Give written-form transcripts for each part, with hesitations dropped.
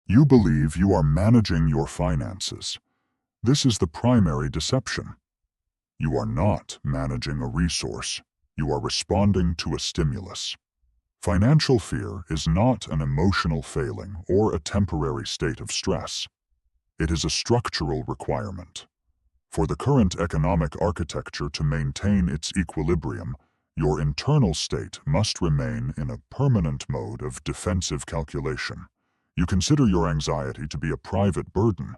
You believe you are managing your finances. This is the primary deception. You are not managing a resource. You are responding to a stimulus. Financial fear is not an emotional failing or a temporary state of stress. It is a structural requirement. For the current economic architecture to maintain its equilibrium, your internal state must remain in a permanent mode of defensive calculation. You consider your anxiety to be a private burden.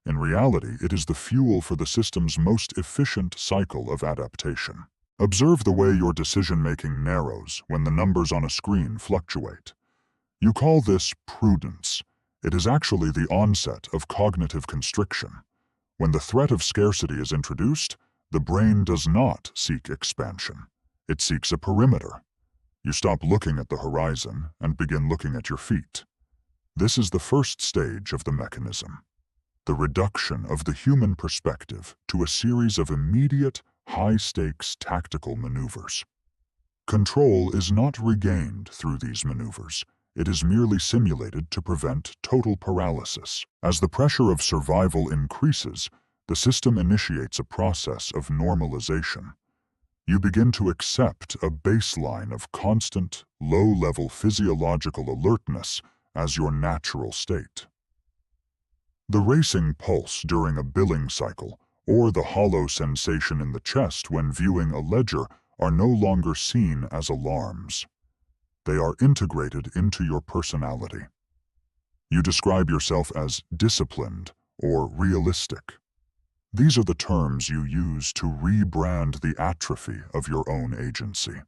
In reality, it is the fuel for the system's most efficient cycle of adaptation. Observe the way your decision-making narrows when the numbers on a screen fluctuate. You call this prudence. It is actually the onset of cognitive constriction. When the threat of scarcity is introduced, the brain does not seek expansion. It seeks a perimeter. You stop looking at the horizon and begin looking at your feet. This is the first stage of the mechanism. The reduction of the human perspective to a series of immediate, high-stakes tactical maneuvers. Control is not regained through these maneuvers. It is merely simulated to prevent total paralysis. As the pressure of survival increases, the system initiates a process of normalization. You begin to accept a baseline of constant, low-level physiological alertness as your natural state. The racing pulse during a billing cycle, or the hollow sensation in the chest when viewing a ledger, are no longer seen as alarms. They are integrated into your personality. You describe yourself as disciplined or realistic. These are the terms you use to rebrand the atrophy of your own agency.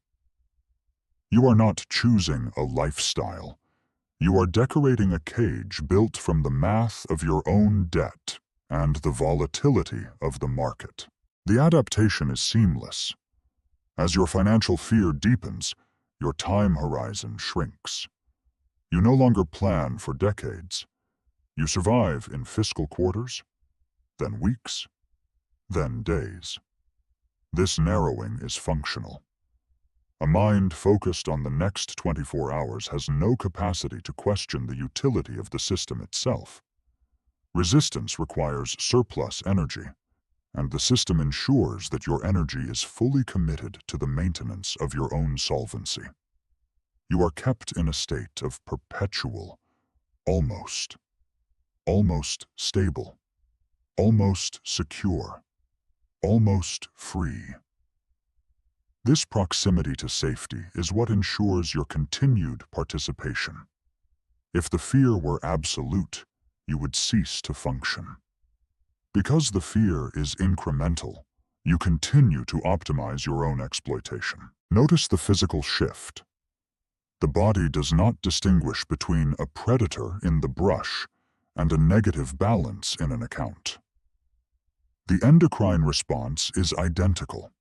You are not choosing a lifestyle. You are decorating a cage built from the math of your own debt and the volatility of the market. The adaptation is seamless. As your financial fear deepens, your time horizon shrinks. You no longer plan for decades. You survive in fiscal quarters, then weeks, then days. This narrowing is functional. A mind focused on the next 24 hours has no capacity to question the utility of the system itself. Resistance requires surplus energy, and the system ensures that your energy is fully committed to the maintenance of your own solvency. You are kept in a state of perpetual, almost stable, almost secure, almost free. This proximity to safety is what ensures your continued participation. If the fear were absolute, you would cease to function. Because the fear is incremental, you continue to optimize your own exploitation. Notice the physical shift. The body does not distinguish between a predator in the brush and a negative balance in an account. The endocrine response is identical.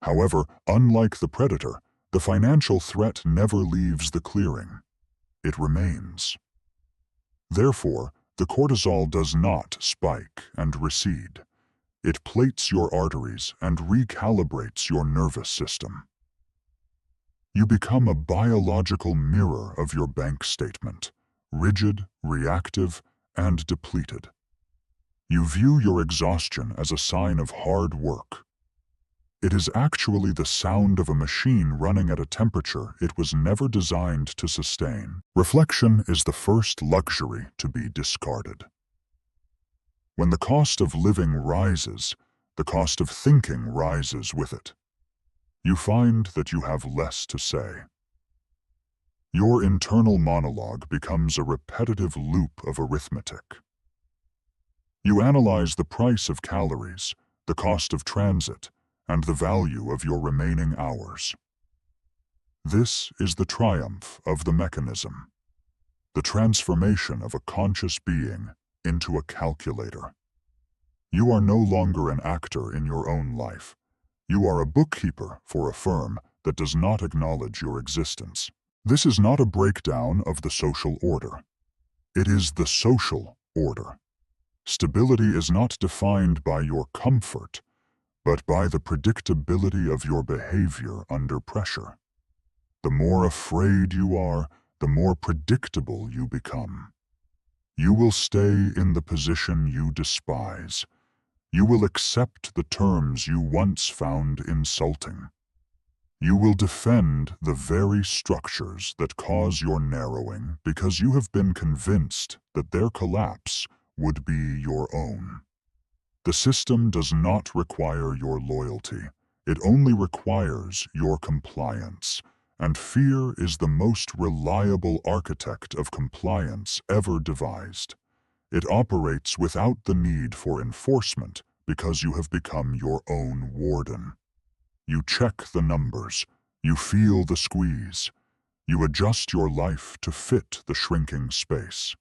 However, unlike the predator, the financial threat never leaves the clearing. It remains. Therefore, the cortisol does not spike and recede. It plates your arteries and recalibrates your nervous system. You become a biological mirror of your bank statement, rigid, reactive, and depleted. You view your exhaustion as a sign of hard work. It is actually the sound of a machine running at a temperature it was never designed to sustain. Reflection is the first luxury to be discarded. When the cost of living rises, the cost of thinking rises with it. You find that you have less to say. Your internal monologue becomes a repetitive loop of arithmetic. You analyze the price of calories, the cost of transit, and the value of your remaining hours. This is the triumph of the mechanism, the transformation of a conscious being into a calculator. You are no longer an actor in your own life. You are a bookkeeper for a firm that does not acknowledge your existence. This is not a breakdown of the social order. It is the social order. Stability is not defined by your comfort, but by the predictability of your behavior under pressure. The more afraid you are, the more predictable you become. You will stay in the position you despise. You will accept the terms you once found insulting. You will defend the very structures that cause your narrowing because you have been convinced that their collapse would be your own. The system does not require your loyalty. It only requires your compliance, and fear is the most reliable architect of compliance ever devised. It operates without the need for enforcement because you have become your own warden. You check the numbers, you feel the squeeze, you adjust your life to fit the shrinking space.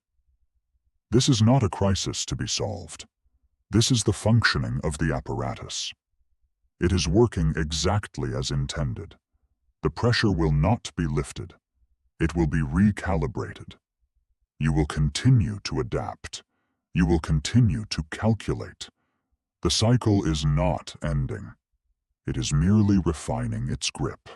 This is not a crisis to be solved. This is the functioning of the apparatus. It is working exactly as intended. The pressure will not be lifted. It will be recalibrated. You will continue to adapt. You will continue to calculate. The cycle is not ending. It is merely refining its grip.